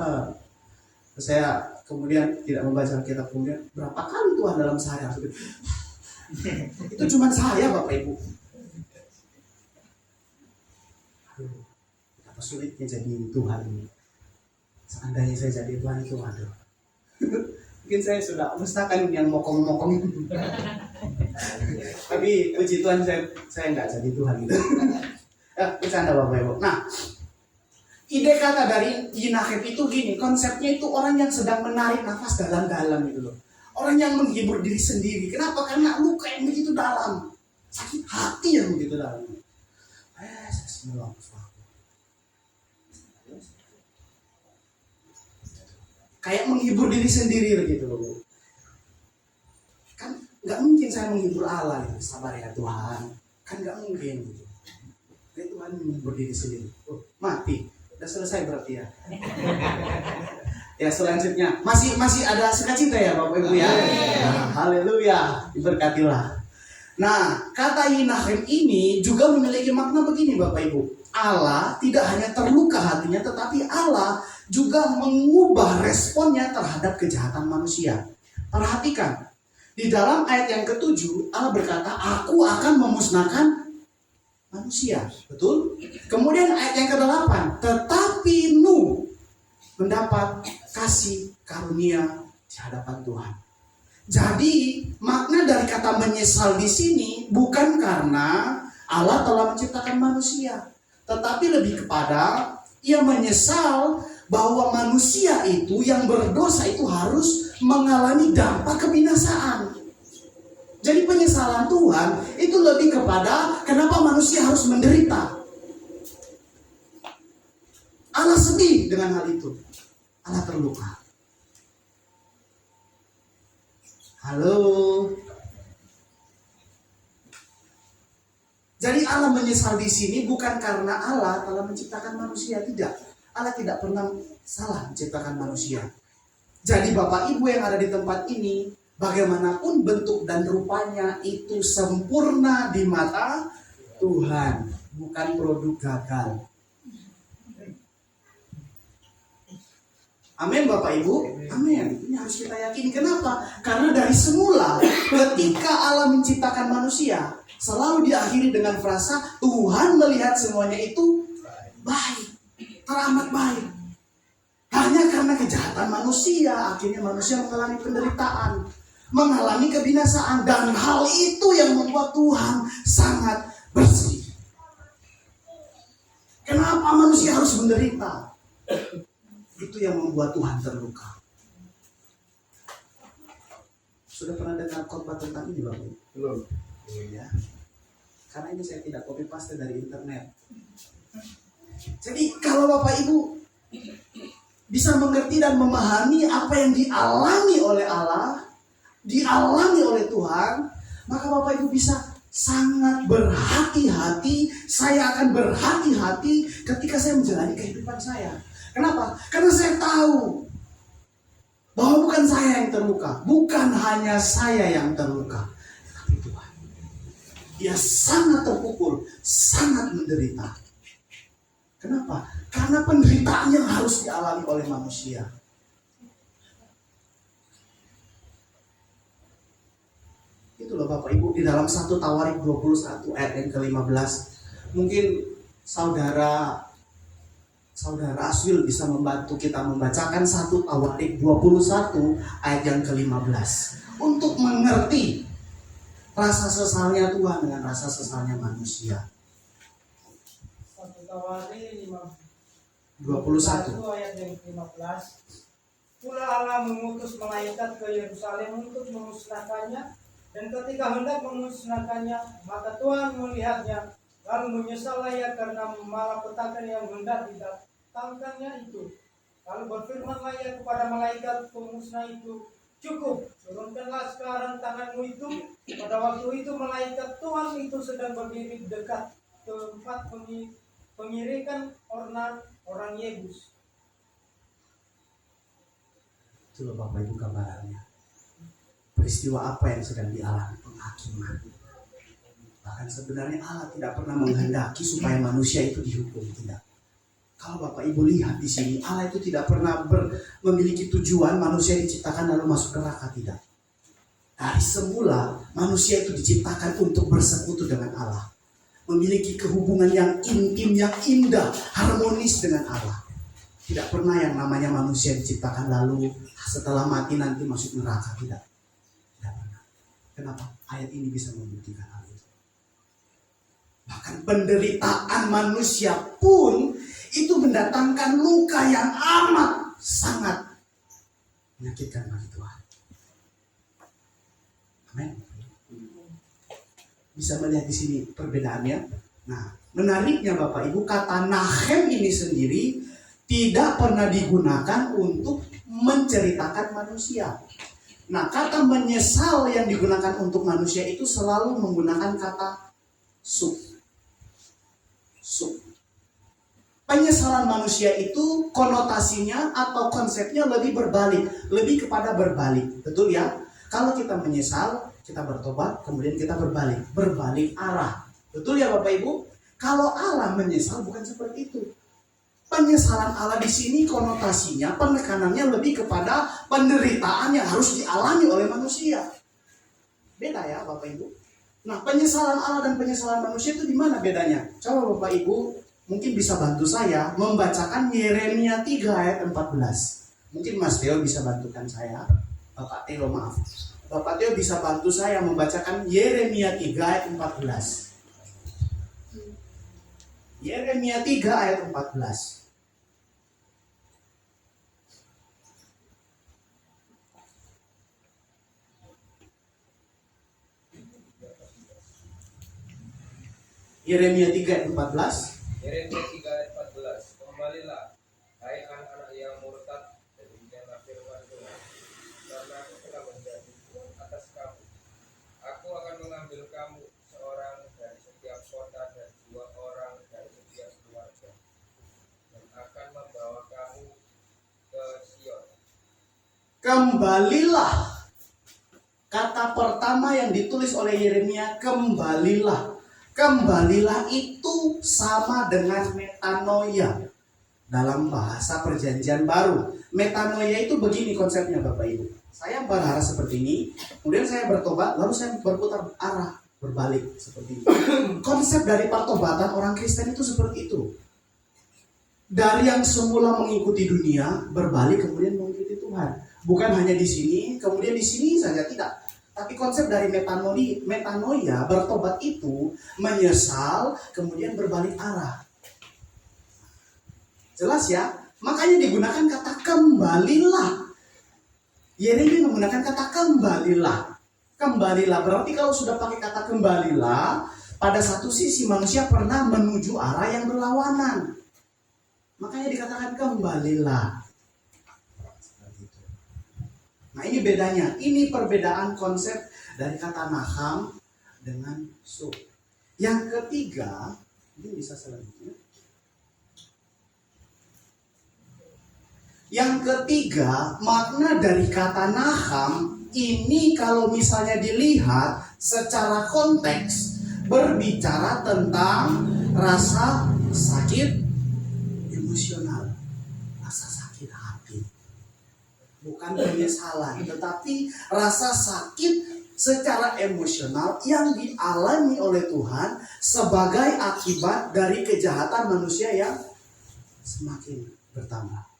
saya kemudian tidak membaca Alkitab, kemudian berapa kali Tuhan dalam sehari itu cuma saya Bapak Ibu. Aduh, betapa sulitnya jadi Tuhan ini. Seandainya saya jadi Tuhan itu, aduh, mungkin saya sudah mestakan yang mokong-mokong. Tapi puji Tuhan saya nggak jadi Tuhan gitu. Bercanda Bapak Ibu. Nah, ide kata dari Yinahem itu gini, konsepnya itu orang yang sedang menarik nafas dalam-dalam gitu loh. Orang yang menghibur diri sendiri. Kenapa? Karena luka yang begitu dalam, sakit hati yang begitu dalam. Kayak menghibur diri sendiri begitu loh. Kan nggak mungkin saya menghibur Allah gitu. Sabar ya Tuhan. Kan nggak mungkin gitu. Jadi Tuhan menghibur diri sendiri. Oh, mati. Udah selesai berarti ya. Ya selanjutnya masih ada sukacita ya Bapak Ibu ya. Nah, haleluya, diberkatilah. Nah, kata Yinahem ini juga memiliki makna begini Bapak Ibu. Allah tidak hanya terluka hatinya, tetapi Allah juga mengubah responnya terhadap kejahatan manusia. Perhatikan, di dalam ayat yang ke-7 Allah berkata, aku akan memusnahkan manusia. Betul? Kemudian ayat yang ke-8, tetapi Nuh mendapat kasih karunia di hadapan Tuhan. Jadi makna dari kata menyesal di sini bukan karena Allah telah menciptakan manusia, tetapi lebih kepada ia menyesal bahwa manusia itu yang berdosa itu harus mengalami dampak kebinasaan. Jadi penyesalan Tuhan itu lebih kepada kenapa manusia harus menderita. Allah sedih dengan hal itu. Allah terluka. Halo. Jadi Allah menyesal di sini bukan karena Allah telah menciptakan manusia, tidak. Allah tidak pernah salah menciptakan manusia. Jadi Bapak Ibu yang ada di tempat ini, bagaimanapun bentuk dan rupanya itu sempurna di mata Tuhan, bukan produk gagal. Amin Bapak Ibu, amin. Ini harus kita yakini. Kenapa? Karena dari semula ketika Allah menciptakan manusia, selalu diakhiri dengan frasa Tuhan melihat semuanya itu baik, teramat baik. Hanya karena kejahatan manusia, akhirnya manusia mengalami penderitaan, mengalami kebinasaan, dan hal itu yang membuat Tuhan sangat bersedih. Kenapa manusia harus menderita? Itu yang membuat Tuhan terluka. Sudah pernah dengar khotbah tentang ini Bapak? Belum. Ya. Karena ini saya tidak copy paste dari internet. Jadi kalau Bapak Ibu bisa mengerti dan memahami apa yang dialami oleh Allah, dialami oleh Tuhan, maka Bapak Ibu bisa sangat berhati-hati. Saya akan berhati-hati ketika saya menjalani kehidupan saya. Kenapa? Karena saya tahu bahwa bukan saya yang terluka, bukan hanya saya yang terluka, tetapi Tuhan. Dia sangat terpukul, sangat menderita. Kenapa? Karena penderitaan yang harus dialami oleh manusia. Itulah Bapak Ibu, di dalam 1 Tawarik 21 ayat yang ke-15. Mungkin saudara Aswil bisa membantu kita membacakan 1 Tawarik 21 ayat yang ke-15 untuk mengerti rasa sesalnya Tuhan dengan rasa sesalnya manusia. 1 Tawarik 21 ayat yang ke-15. Pula Allah mengutus malaikat ke Yerusalem untuk memusnahkannya, dan ketika hendak memusnahkannya, maka Tuhan melihatnya, lalu menyesallah ia karena malapetaka yang hendak didatangkannya itu. Lalu berfirmanlah ia kepada malaikat pemusnah itu, cukup, turunkanlah sekarang tanganmu itu. Pada waktu itu malaikat Tuhan itu sedang berdiri dekat tempat pengirikan Ornan orang Yebus. Itulah Bapak Ibu gambarannya. Peristiwa apa yang sedang dialami penghakiman. Bahkan sebenarnya Allah tidak pernah menghendaki supaya manusia itu dihukum, tidak. Kalau Bapak Ibu lihat di sini, Allah itu tidak pernah memiliki tujuan manusia diciptakan lalu masuk neraka, tidak. Dari semula manusia itu diciptakan untuk bersekutu dengan Allah, memiliki kehubungan yang intim, yang indah, harmonis dengan Allah. Tidak pernah yang namanya manusia diciptakan lalu setelah mati nanti masuk neraka, tidak. Kenapa? Ayat ini bisa membuktikan hal itu. Bahkan penderitaan manusia pun itu mendatangkan luka yang amat sangat menyakitkan bagi Tuhan. Amin. Bisa melihat di sini perbedaannya. Nah, menariknya Bapak Ibu, kata Nahem ini sendiri tidak pernah digunakan untuk menceritakan manusia. Nah, kata menyesal yang digunakan untuk manusia itu selalu menggunakan kata suk. Penyesalan manusia itu konotasinya atau konsepnya lebih berbalik, lebih kepada berbalik. Betul ya? Kalau kita menyesal, kita bertobat, kemudian kita berbalik arah. Betul ya Bapak Ibu? Kalau Allah menyesal bukan seperti itu. Penyesalan Allah di sini konotasinya, penekanannya lebih kepada penderitaan yang harus dialami oleh manusia. Beda ya Bapak Ibu. Nah, penyesalan Allah dan penyesalan manusia itu di mana bedanya? Coba Bapak Ibu mungkin bisa bantu saya membacakan Yeremia 3 ayat 14. Mungkin Mas Theo bisa bantukan saya. Bapak Theo maaf. Bapak Theo bisa bantu saya membacakan Yeremia 3 ayat 14. Yeremia 3 ayat 14. Yeremia 3 ayat 14. Yeremia 3 ayat 14. Kembalilah, hai anak-anak yang murtad, demikianlah firman Tuhan. Karena aku telah menjadi Tuhan atas kamu. Aku akan mengambil kamu, seorang dari setiap kota dan 2 orang dari setiap keluarga, dan akan membawa kamu ke Sion. Kembalilah. Kata pertama yang ditulis oleh Yeremia, kembalilah. Kembalilah itu sama dengan metanoia dalam bahasa perjanjian baru. Metanoia itu begini konsepnya Bapak Ibu. Saya berharap seperti ini, kemudian saya bertobat, lalu saya berputar arah, berbalik seperti ini. Konsep dari pertobatan orang Kristen itu seperti itu. Dari yang semula mengikuti dunia, berbalik kemudian mengikuti Tuhan. Bukan hanya di sini, kemudian di sini saja, tidak. Tapi konsep dari metanoia, bertobat itu menyesal, kemudian berbalik arah. Jelas ya? Makanya digunakan kata kembalilah. Yeremia menggunakan kata kembalilah. Kembalilah, berarti kalau sudah pakai kata kembalilah, pada satu sisi manusia pernah menuju arah yang berlawanan. Makanya dikatakan kembalilah. Nah ini bedanya, ini perbedaan konsep dari kata naham dengan suk. Yang ketiga, ini bisa selanjutnya. Yang ketiga, makna dari kata naham ini kalau misalnya dilihat secara konteks berbicara tentang rasa sakit emosional, rasa sakit hati. Bukan penyesalan, tetapi rasa sakit secara emosional yang dialami oleh Tuhan sebagai akibat dari kejahatan manusia yang semakin bertambah.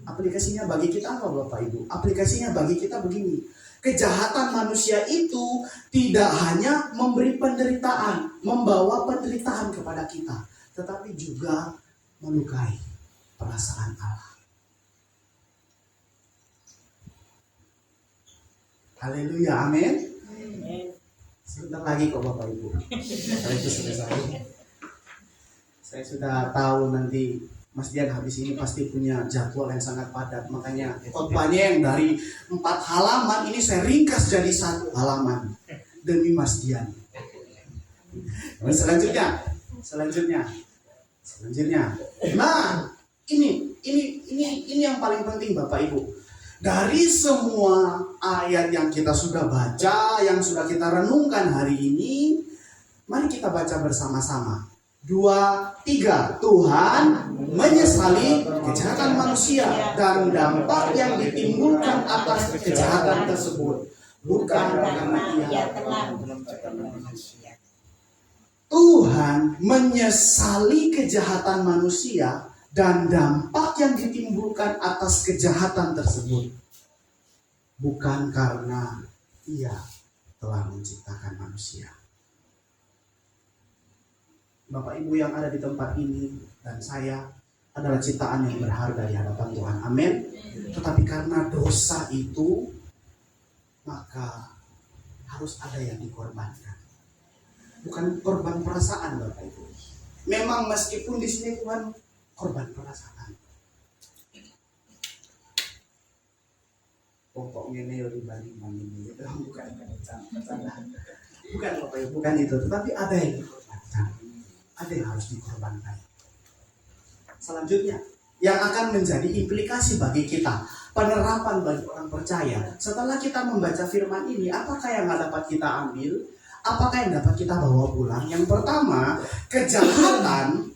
Aplikasinya bagi kita apa Bapak Ibu? Aplikasinya bagi kita begini. Kejahatan manusia itu tidak hanya memberi penderitaan, membawa penderitaan kepada kita, tetapi juga melukai perasaan Allah. Haleluya, amin. Sebentar lagi kok Bapak Ibu. Saya itu selesai. Saya sudah tahu nanti Mas Dian habis ini pasti punya jadwal yang sangat padat. Makanya khotbahnya yang dari 4 halaman ini saya ringkas jadi 1 halaman demi Mas Dian. Selanjutnya. Nah, ini yang paling penting Bapak Ibu. Dari semua ayat yang kita sudah baca, yang sudah kita renungkan hari ini, mari kita baca bersama-sama. 2, 3. Tuhan menyesali kejahatan manusia dan dampak yang ditimbulkan atas kejahatan tersebut, bukan karena ia telah menciptakan manusia. Tuhan menyesali kejahatan manusia dan dampak yang ditimbulkan atas kejahatan tersebut, bukan karena ia telah menciptakan manusia. Bapak Ibu yang ada di tempat ini dan saya adalah ciptaan yang berharga di hadapan Tuhan. Amin. Tetapi karena dosa itu, maka harus ada yang dikorbankan. Bukan korban perasaan Bapak Ibu. Memang meskipun di sini Tuhan korban perasaan. Pokoknya ini dibanding ini itu bukan Bapak Ibu, bukan itu. Tetapi ada yang dikorbankan. Ada yang harus dikorbankan. Selanjutnya, yang akan menjadi implikasi bagi kita, penerapan bagi orang percaya. Setelah kita membaca firman ini, apakah yang dapat kita ambil? Apakah yang dapat kita bawa pulang? Yang pertama, kejahatan.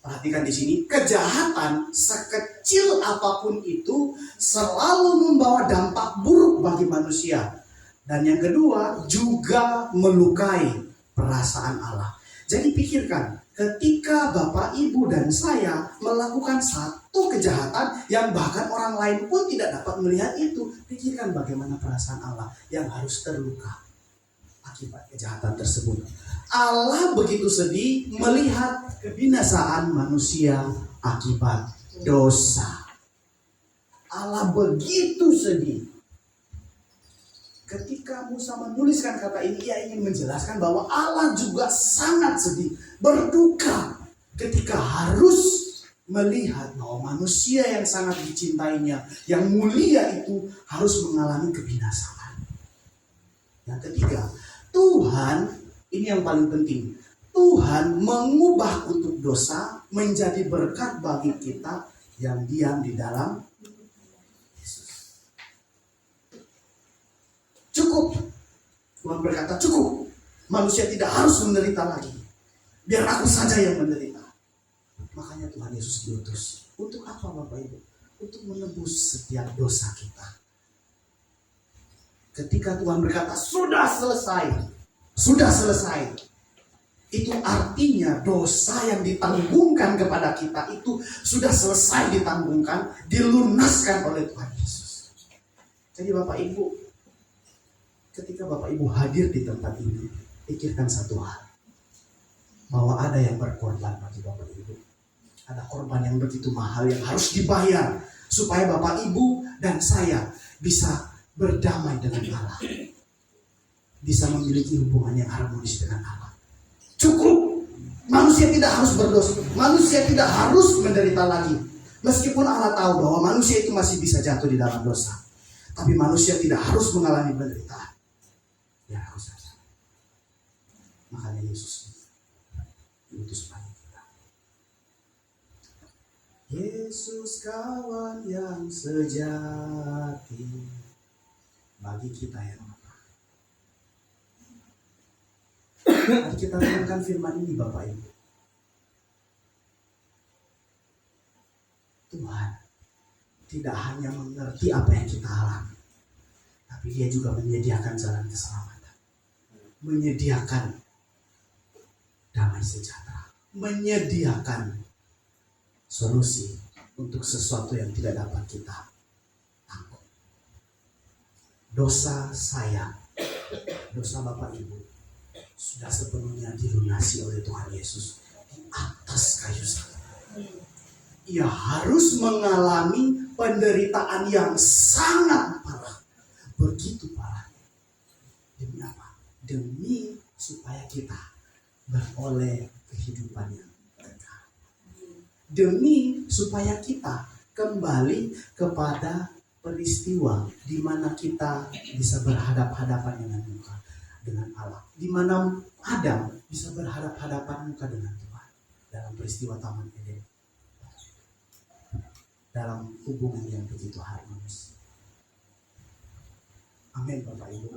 Perhatikan di sini, kejahatan sekecil apapun itu selalu membawa dampak buruk bagi manusia. Dan yang kedua, juga melukai perasaan Allah. Jadi pikirkan, ketika Bapak, Ibu, dan saya melakukan satu kejahatan yang bahkan orang lain pun tidak dapat melihat itu, pikirkan bagaimana perasaan Allah yang harus terluka akibat kejahatan tersebut. Allah begitu sedih melihat kebinasaan manusia akibat dosa. Allah begitu sedih. Ketika Musa menuliskan kata ini, ia ingin menjelaskan bahwa Allah juga sangat sedih, berduka ketika harus melihat bahwa manusia yang sangat dicintainya, yang mulia itu harus mengalami kebinasaan. Yang ketiga, Tuhan, ini yang paling penting, Tuhan mengubah kutuk dosa menjadi berkat bagi kita yang diam di dalam Yesus. Cukup. Tuhan berkata cukup. Manusia tidak harus menderita lagi. Biar aku saja yang menderita. Makanya Tuhan Yesus diutus. Untuk apa Bapak Ibu? Untuk menebus setiap dosa kita. Ketika Tuhan berkata sudah selesai. Sudah selesai. Itu artinya dosa yang ditanggungkan kepada kita itu sudah selesai ditanggungkan, dilunaskan oleh Tuhan Yesus. Jadi Bapak Ibu, ketika Bapak Ibu hadir di tempat ini, pikirkan satu hal. Bahwa ada yang berkorban bagi Bapak Ibu. Ada korban yang begitu mahal yang harus dibayar. Supaya Bapak Ibu dan saya bisa berdamai dengan Allah. Bisa memiliki hubungan yang harmonis dengan Allah. Cukup. Manusia tidak harus berdosa. Manusia tidak harus menderita lagi. Meskipun Allah tahu bahwa manusia itu masih bisa jatuh di dalam dosa. Tapi manusia tidak harus mengalami penderitaan. Ya harus saja. Makanya Yesus diutus bagi kita. Yesus kawan yang sejati bagi kita yang apa. Mari kita renungkan firman ini Bapak Ibu. Tuhan tidak hanya mengerti apa yang kita alami, tapi Dia juga menyediakan jalan keselamatan, menyediakan damai sejahtera, menyediakan solusi untuk sesuatu yang tidak dapat kita tanggung. Dosa saya, dosa Bapak Ibu sudah sepenuhnya dilunasi oleh Tuhan Yesus di atas kayu salib. Ia harus mengalami penderitaan yang sangat parah, begitu parah. Demi apa? Demi supaya kita beroleh kehidupan yang kekal. Demi supaya kita kembali kepada peristiwa di mana kita bisa berhadap-hadapan dengan Allah. Di mana Adam bisa berhadap-hadapan muka dengan Tuhan dalam peristiwa Taman Eden. Dalam hubungan yang begitu harmonis. Amin Bapak Ibu.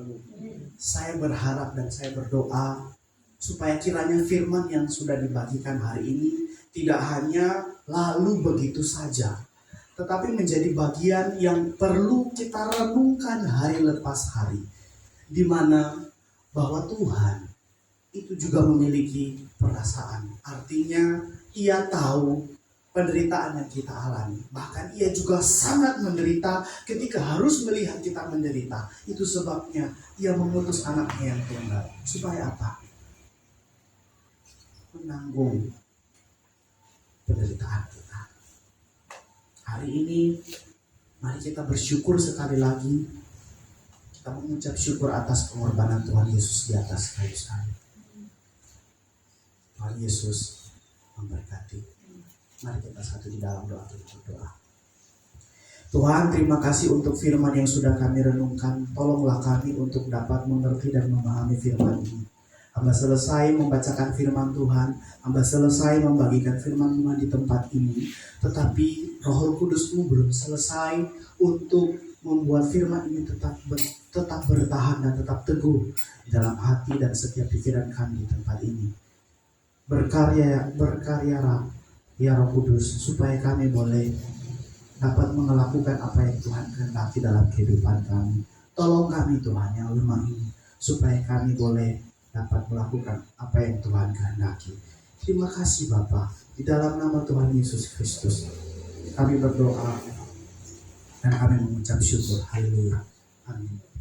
Saya berharap dan saya berdoa supaya kiranya firman yang sudah dibagikan hari ini tidak hanya lalu begitu saja, tetapi menjadi bagian yang perlu kita renungkan hari lepas hari, di mana bahwa Tuhan itu juga memiliki perasaan. Artinya Ia tahu penderitaan yang kita alami. Bahkan Ia juga sangat menderita ketika harus melihat kita menderita. Itu sebabnya Ia mengutus anaknya yang tunggal. Supaya apa? Menanggung penderitaan kita. Hari ini mari kita bersyukur sekali lagi. Kita mengucap syukur atas pengorbanan Tuhan Yesus di atas kayu salib. Tuhan Yesus memberkati. Mari kita satu di dalam doa kita berdoa. Tuhan, terima kasih untuk firman yang sudah kami renungkan. Tolonglah kami untuk dapat mengerti dan memahami firman ini. Hamba selesai membacakan firman Tuhan, hamba selesai membagikan firman Tuhan di tempat ini. Tetapi Roh Kudus-Mu belum selesai untuk membuat firman ini tetap bertahan dan tetap teguh dalam hati dan setiap pikiran kami di tempat ini. Berkaryalah ya Roh Kudus, supaya kami boleh dapat melakukan apa yang Tuhan kehendaki dalam kehidupan kami. Tolong kami Tuhan yang lemah ini, supaya kami boleh dapat melakukan apa yang Tuhan kehendaki. Terima kasih Bapa, di dalam nama Tuhan Yesus Kristus kami berdoa dan kami mengucap syukur. Haleluya. Amin.